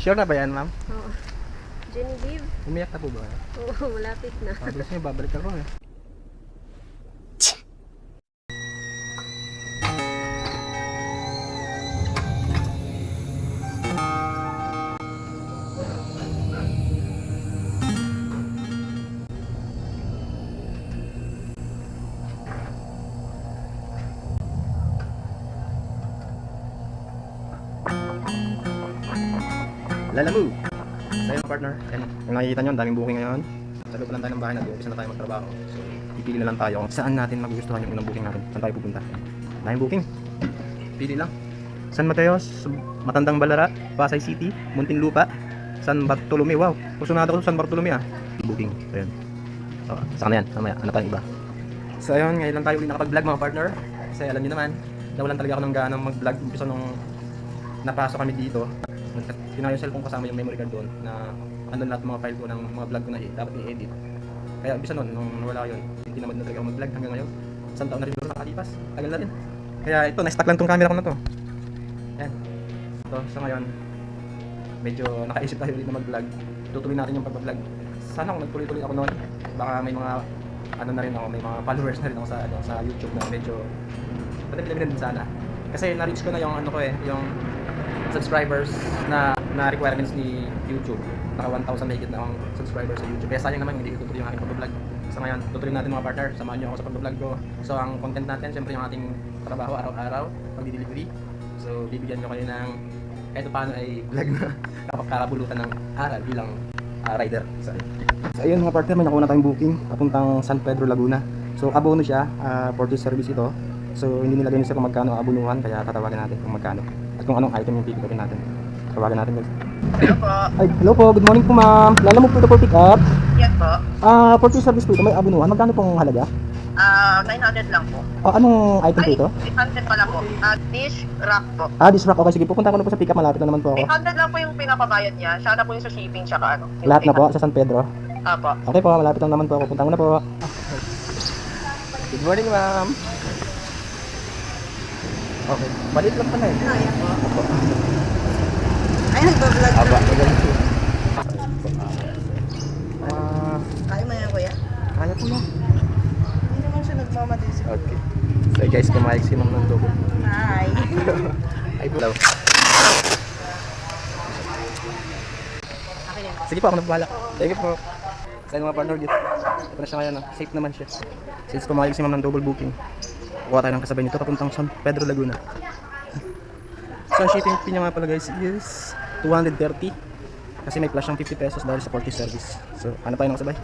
Sure na ba yan, ma'am? Oo. Genevieve? Umiyak na po ba? Oo, malapit na. Gusto niyo, babalik ako eh. Lalamu! Sa iyo partner, yan. Kung nakikita nyo, ang daming booking ngayon. Sa loob lang tayo ng bahay, nag-umpisa na tayo magtrabaho. So, pipili na lang tayo kung saan natin magugustuhan yung unang booking natin. Saan tayo pupunta? Daming booking. Pili lang. San Mateos, Matandang Balara, Pasay City, Muntinlupa, San Bartolome. Wow, kusunado ko sa San Bartolome ah. Booking. So, yan. So, saan na yan? Mamaya, ano pa yung iba? So, ayun, ngayon lang tayo ulit nakapag-vlog mga partner. Kasi alam niyo naman, nawalan talaga ako ng ganang mag-vlog. Umpisa nung napasok kami dito. Pinayos yung cellphone kasama yung memory card doon na andun lahat mga file ko ng mga vlog ko na dapat i-edit. Kaya umpisa nun, nung nawala yun, hindi naman na talaga ako mag-vlog hanggang ngayon. Isang taon na rin doon nakalipas, tagal na rin. Kaya ito, na-stack lang tong camera ko na to. Yan. So, sa ngayon, medyo nakaisip tayo ulit na mag-vlog. Tutuloy natin yung pag-vlog. Sana kung nagtuloy-tuloy ako noon, baka may mga ano na rin ako, may mga followers na rin ako sa YouTube na medyo patabilin din sana. Kasi na-reach ko na yung ano ko eh, yung subscribers na requirements ni YouTube. Naka 1,000 na higit na akong subscribers sa YouTube. Kaya sayang naman hindi ko tutuloy yung aking pag-vlog. So ngayon, tutuloy natin mga partner. Samahan nyo ako sa pag-vlog ko. So ang content natin, syempre yung ating trabaho araw-araw, pag-delivery. So bibigyan nyo kayo ng kahit paano ay vlog na kakabulutan ng aral bilang rider. So ayun mga partner, may nakuha na tayong booking papuntang San Pedro, Laguna. So abono siya, for this service ito. So hindi nilagay niya kung magkano ang abonuhan, kaya tatawagan natin kung magkano. At kung anong item yung pipiliin natin. Tawagan natin guys. Hello po. Ay, hello po, good morning po ma'am. Lalamog po ito for pick up. Yes po. For this service po ito, may abonuhan. Magkano pong halaga? 900 lang po. Anong item po ito? 800 pala po. Dish rack po. This rock. Okay, sige. Pupunta ko na po sa pick up. Malapit na naman po ako. 800 lang po yung pinapabayad niya. Siya na po yung sa shipping tsaka ano. Lahat na po sa San Pedro. Apo. Okay po, malapit lang naman po ako. Punta ko na po. Good morning ma'am. Okay, balit lang pala eh. Ayan po. Opo. Ay, nagbablog Aba, na. magaling po. Kaya mo yan, kuya? Kaya po lang. Hindi naman siya nagmamadali sa Okay. So guys, kumayag si ma'am ng dugo. Hi. Ay, hello. Akin yan. Sige po, ako na bahala. Thank you po. Sa mga partner dito. Ito na siya ngayon. Safe naman siya. Since pumayag si ma'am ng double booking, kuha tayo ng kasabay nito papuntang San Pedro, Laguna. So ang shipping fee niya nga pala guys is 230. Kasi may plus siyang 50 pesos dahil sa 40 service. So ano tayo ng kasabay?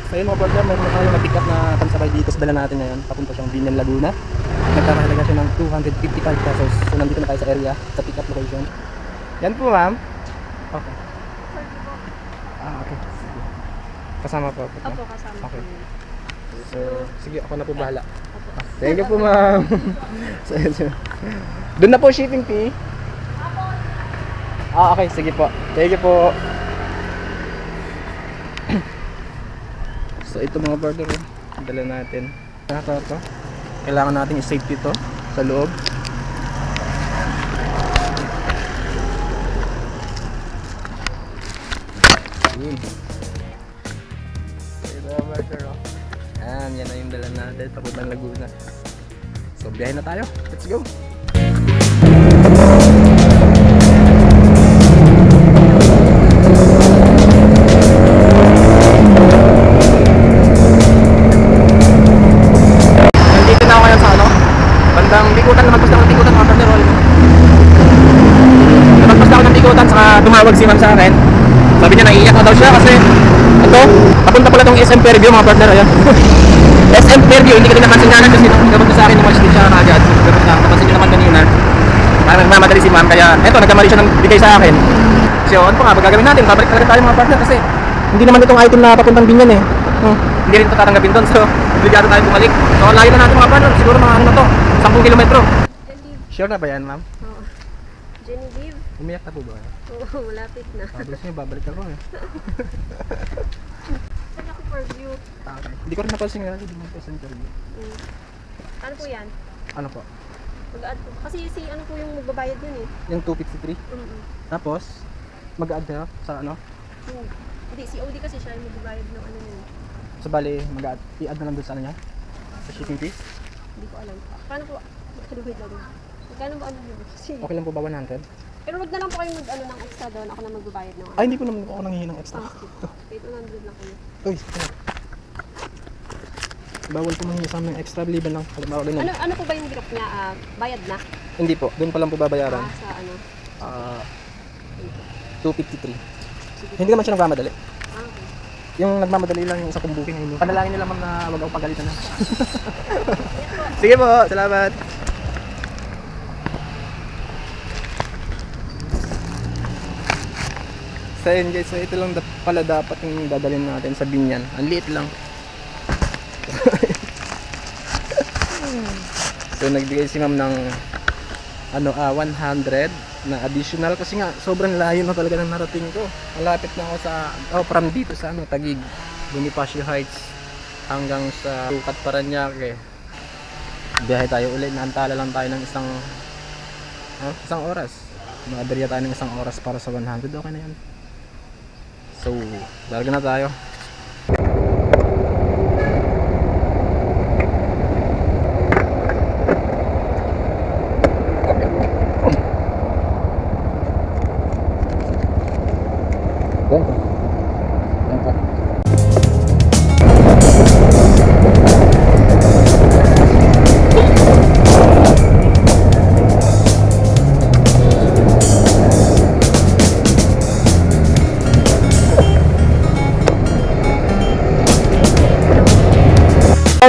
So yun mga partner, meron na tayo na-pick up na pansabay dito sa dala natin ngayon. Papunta siyang Binyan, Laguna. Nagkakahalaga siya ng 255 pesos. So nandito na tayo sa area, sa pick up location. Yan po ma'am. Okay. Okay. Sige. Kasama po. Opo, kasama Okay. po. So, sige, ako na po bahala. Thank you po ma'am. So, doon na po shipping fee. Okay, sige po. Thank you po. So, ito mga partner, dala natin. Ito. Kailangan natin i-safety to sa loob. Yan na yung dala natin papuntang Laguna. So biyahe na tayo. Let's go. Nandito na ako ngayon sa ano? Bandang Bikutan, lumagpas na ako ng Bikutan mga partner. Lumagpas na ako ng Bikutan, saka tumawag si ma'am sa akin. Sabi niya naiiyak na daw siya kasi ito, papunta pala itong SM Fairview mga partner. Ayan. SM Fairview, hindi ko din napansin kasi nagkapunta sa akin yung mga siya agad. Napansin nyo naman kanina. Parang nagmamadali si ma'am, kaya eto, nagkamali siya ng bigay sa akin. So ano pa nga, gagawin natin, babalik na rin tayo mga partner kasi hindi naman itong item na papuntang Binyan eh. Hindi rin ito tatanggapin doon, so obligado tayo bumalik. So layo na natin mga partner, siguro mga ano na to, 10 kilometro. Sure na ba yan ma'am? Oo. Genevieve? Umiyak na po ba? Oo, malapit na. Gusto niyo, babalik ako eh. Saan ako for view? Okay. Hindi ko rin napansin nga, hindi mo napansin interview. Ano po yan? Ano po? Mag-add po. Kasi si ano po yung magbabayad yun eh. Yung 253. Mm-mm. Tapos, mag-add kayo sa ano? Hindi, COD kasi siya yung magbabayad ng ano yun. So bali, mag-add, i-add na lang doon sa ano niya? Sa shipping fee? Hindi ko alam. Paano po? Wait lang. Magkano ba ano yun? Kasi, Okay lang po ba 100? pero wag na lang po kayo mag-ano ng extra doon. Ako na magbabayad ng Ay, hindi po naman ako nanghihingi ng extra. Wait, 100 lang kayo. Uy, ano? Bawal po manghingi sa amin ng extra, liban lang. Halimbawa ganyan. Ano po ba yung drop niya? Bayad na? Hindi po, doon pa lang po babayaran. Sa ano? 253. Hindi naman siya nagmamadali. Okay. Yung nagmamadali lang yung isa kong booking ngayon. Panalangin nila ma'am na wag ako pagalitan na. Sige po, salamat. So yun guys, so ito lang pala dapat yung dadalhin natin sa Binyan. Ang liit lang. So nagbigay si ma'am ng 100 na additional kasi nga sobrang layo na talaga ng narating ko. Malapit na ako sa from dito sa Taguig, Bonifacio Heights hanggang sa Sukat, Parañaque. Biyahe tayo ulit, naantala lang tayo ng isang oras. Maaberya tayo ng isang oras para sa 100, okay na yan. So, larga na tayo.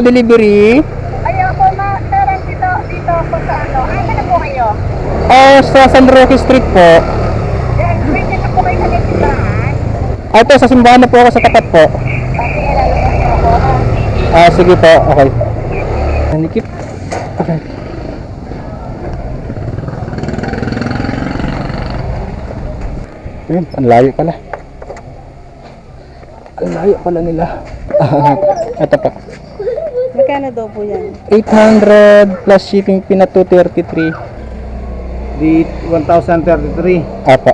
Delivery. Ay, ako na, sir, dito ako sa ano. Ay, na po kayo? Sa San Roque Street po. Yan, pwede na po kayo sa netibahan. Ito, sa simbahan na po ako sa tapat po. Pati lalabas niyo ako. Sige po, okay. Nanikip. Okay. Ayun, ang layo pala. Ang layo pala nila. Ito pa. Magkano daw po yan? 800 plus shipping fee na 233. Di 1,033. Apa.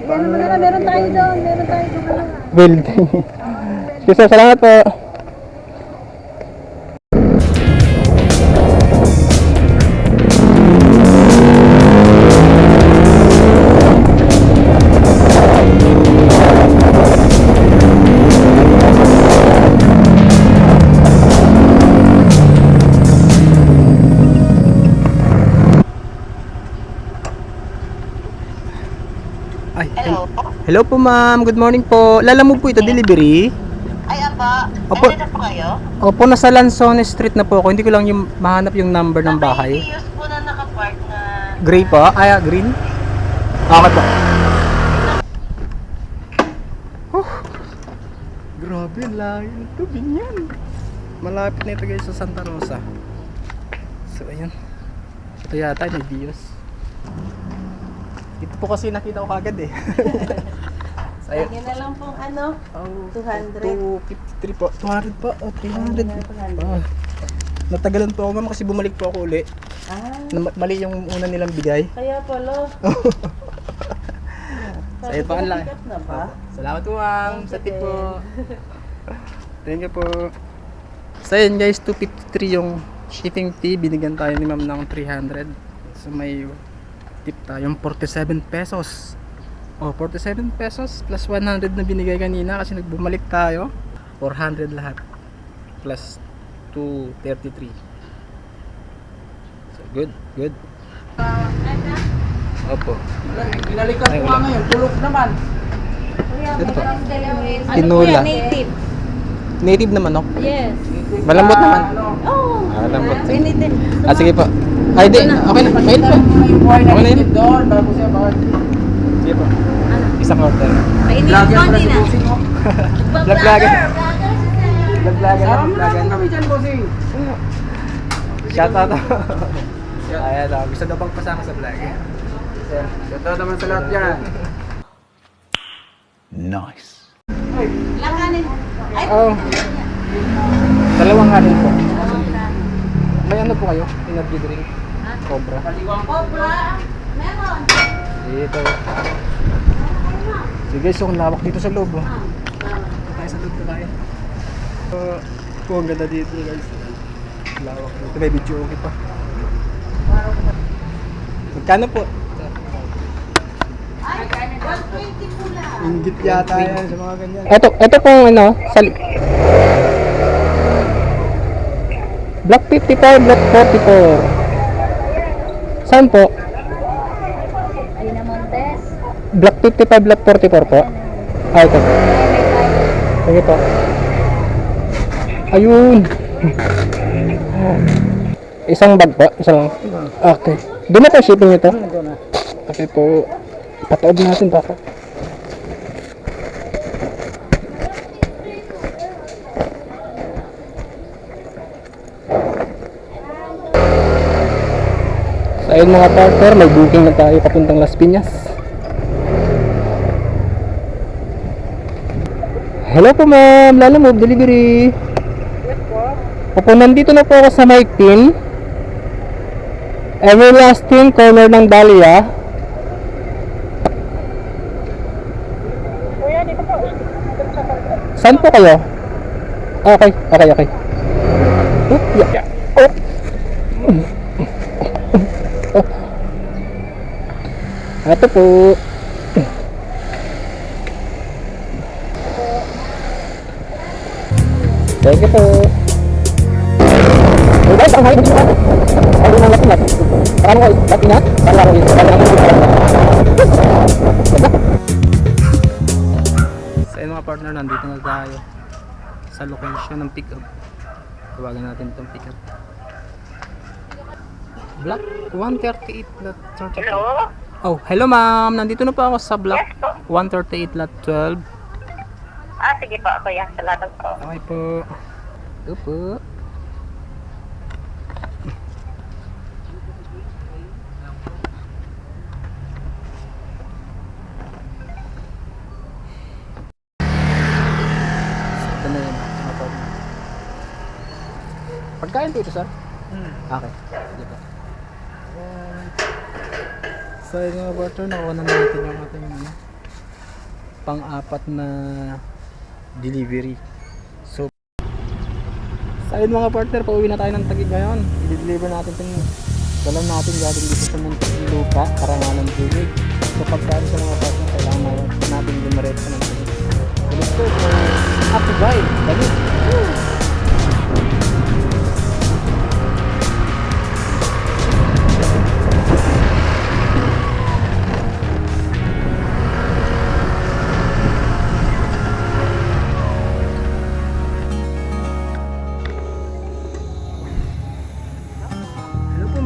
Ano mo na, meron tayo doon. Meron tayo doon. Building. Sige, salamat po. Ay, hello po ma'am, good morning po. Lala mo po ito, delivery? Ay, apa. Opo. Nandito po kayo? Opo, nasa Lanzones Street na po ako. Hindi ko lang yung mahanap yung number ng bahay. May po na nakapark na... Gray po? Ay, green? Okay po. Grabe, layo ito, Binyan. Malapit na ito guys sa Santa Rosa. So, ayun. Ito yata, may bios. Ito po kasi nakita ko kagad eh. So, ayun. Lagyan na lang pong ano, 200. 253 po. 200 po. 300. Natagalan po ako ma'am kasi bumalik po ako uli. Mali yung una nilang bigay. Kaya pala. So, ayun po ang laki. na ba? Salamat po ma'am sa tip po. Thank you po. So ayun guys, 253 yung shipping fee. Binigyan tayo ni ma'am ng 300. So may tip tayong 47 pesos. 47 pesos plus 100 na binigay kanina kasi nagbumalik tayo. 400 lahat. Plus 233. So good. Opo. Binalikan ko nga ngayon, tulog naman. Ito po. Ano Tinola. native? Native na manok. Yes. Malambot naman. Oh. Malambot. Pinitin. Sige po. Ay di, okay na. Mainit pa. Yung buhay na Okay na yun. itin doon, bago siya bakit. Sige po. Isang order. Painin Lagyan yung pala konti si na. Bossing mo. Vlog-vlogan. Vlog-vlogan. Sama mo na lang kami dyan, Bossing. Shout out. Ayan o. Gusto daw bang pasama sa vlog? Ito naman sa lahat yan. Nice. Lakanin. Ay, Oh. Dalawang kanin po. May ano po kayo? Energy drink? Cobra. Kaliwang Cobra. Meron. Dito. Sige, so ang lawak dito sa loob. Oh. Tayo sa loob na tayo. Ang ganda dito guys. Lawak dito. May video okay pa. Magkano po? Inggit yata yan sa mga ganyan. Ito pong ano, Block 54, Block 44. Saan po? Alina Montes. Block 55, Block 44 po. Ah, ito. Sige po. Ayun. Isang bag po? Isang. Okay. Doon na po shipping ito? Okay po. Pataod natin baka. So ayun mga partner, may booking na tayo papuntang Las Piñas. Hello po ma'am, Lala Move Delivery. Opo, nandito na po ako sa Maitin. Everlasting corner ng Dahlia. Kuya, dito po. Saan po kayo? Okay. Oop, yeah. Oh. Ito po. Thank you po. Guys, ang high dito. Ano nang lapinan? Paano ko lapinan? Para ko ito. So ayun mga partner, nandito na tayo sa location ng pick-up. Tawagan natin itong pick-up. Block 138 lot 32. Hello? Oh, hello ma'am. Nandito na po ako sa block 138 lot 12. Sige po, kuya. Salamat po. Okay po. Opo. Ito na yun. Pagkain po ito, sir? Okay. Sige po. So, yun mga partner, nakuha na natin yung ating pang-apat na delivery. So, ayun mga partner, pauwi na tayo ng Taguig ngayon. I-deliver natin itong dalam natin galing dito sa Muntinlupa, Karangalan Tubig. So, pagkaan sa mga partner, kailangan natin dumiretso ng Taguig. So, let's go. So, up to drive. Taguig.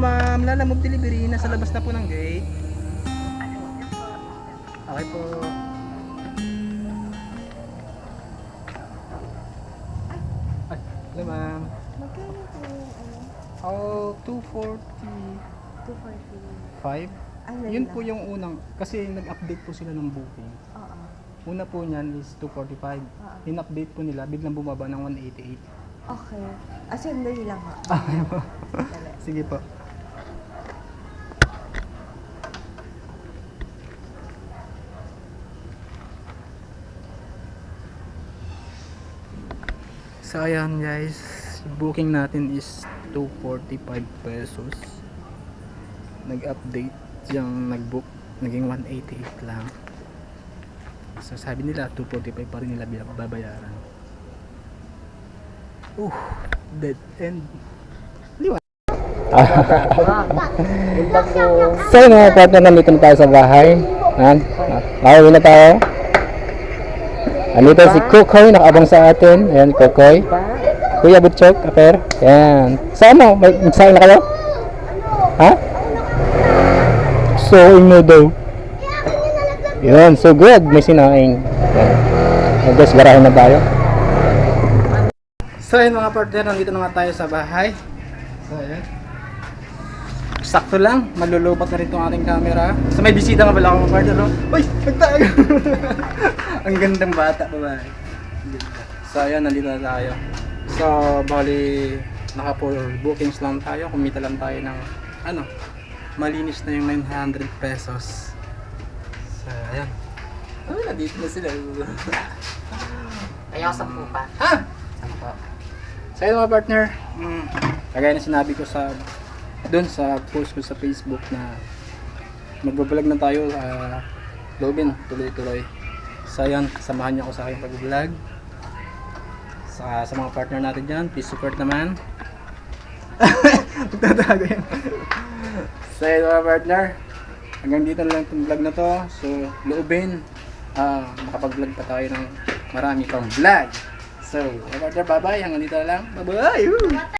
Ma'am, Lala Move Delivery, nasa labas na po ng gate. Okay po. Ay, hello ma'am. Magkano po yung Oh, 245. 240? Yun po yung unang, kasi nag-update po sila ng booking. Oo. Una po niyan is 245. In-update po nila, biglang bumaba ng 188. Okay. Sandali lang ha. Okay po. Sige po. So ayan guys, yung booking natin is 245 pesos. Nag-update yung nag-book, naging 188 lang. So sabi nila 245 pa rin nila babayaran. Dead end. So yun mga partner, nandito na tayo sa bahay. Nakauwi na tayo. Andito si Kukoy, nakaabang sa atin. Ayan, Kukoy. Kuya Butchok, Aper. Ayan. Saan mo? May magsaing na kayo? Ha? So, mo daw. Yun, so good. May sinaing. Ayan. Guys, garahin na tayo. So yun mga partner, nandito na nga tayo sa bahay. So ayan. Sakto lang, malulubat na rin itong ating camera. So may bisita nga pala ako mga partner. No? Uy! Nagtago! Ang gandang bata pa ba? So ayan, nandito na tayo. So bali, naka 4 bookings lang tayo. Kumita lang tayo ng ano, malinis na yung 900 pesos. So, ayan. Ay, nandito na sila. Ayaw sa pupa. Ha? So, ayun mga partner. Kagaya na sinabi ko doon sa post ko sa Facebook na magbablog na tayo loobin, tuloy-tuloy. So, ayan, samahan niyo ako sa aking pag-vlog. Sa mga partner natin dyan, please support naman. Magtatago yan. So, ayun mga partner. Hanggang dito na lang itong vlog na to. So, loobin. Makapag-vlog pa tayo ng marami pang vlog. So, mga partner, bye-bye. Hanggang dito na lang. Bye-bye! Woo!